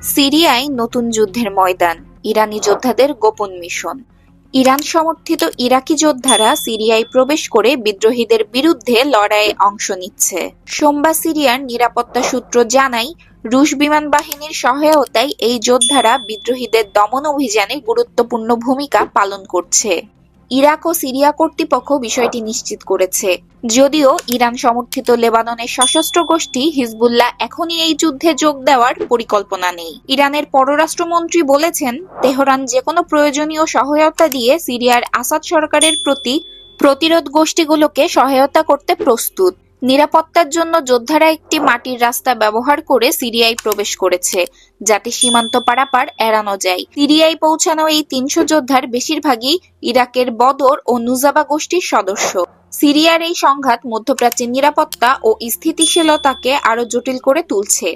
সিরিয়ায় নতুন যুদ্ধের ময়দান, ইরানি যোদ্ধাদের গোপন মিশন। ইরান সমর্থিত ইরাকি যোদ্ধারা সিরিয়ায় প্রবেশ করে বিদ্রোহীদের বিরুদ্ধে লড়াইয়ে অংশ নিচ্ছে। সোমবার সিরিয়ার নিরাপত্তা সূত্র জানায়, রুশ বিমান বাহিনীর সহায়তায় এই যোদ্ধারা বিদ্রোহীদের দমন অভিযানে গুরুত্বপূর্ণ ভূমিকা পালন করছে। ইরাক ও সিরিয়া কর্তৃপক্ষ বিষয়টি নিশ্চিত করেছে। যদিও ইরান সমর্থিত লেবাননের সশস্ত্র গোষ্ঠী হিজবুল্লাহ এখনই এই যুদ্ধে যোগ দেওয়ার পরিকল্পনা নেই। ইরানের পররাষ্ট্রমন্ত্রী বলেছেন, তেহরান যেকোনো প্রয়োজনীয় সহায়তা দিয়ে সিরিয়ার আসাদ সরকারের প্রতি প্রতিরোধ গোষ্ঠীগুলোকে সহায়তা করতে প্রস্তুত। নিরাপত্তার জন্য যোদ্ধারা একটি মাটির রাস্তা ব্যবহার করে সিরিয়ায় প্রবেশ করেছে, যাতে সীমান্ত পারাপার এড়ানো যায়। সিরিয়ায় পৌঁছানো এই ৩০০ যোদ্ধার বেশিরভাগই ইরাকের বদর ও নুজাবা গোষ্ঠীর সদস্য। সিরিয়ার এই সংঘাত মধ্যপ্রাচ্যের নিরাপত্তা ও স্থিতিশীলতাকে আরও জটিল করে তুলছে।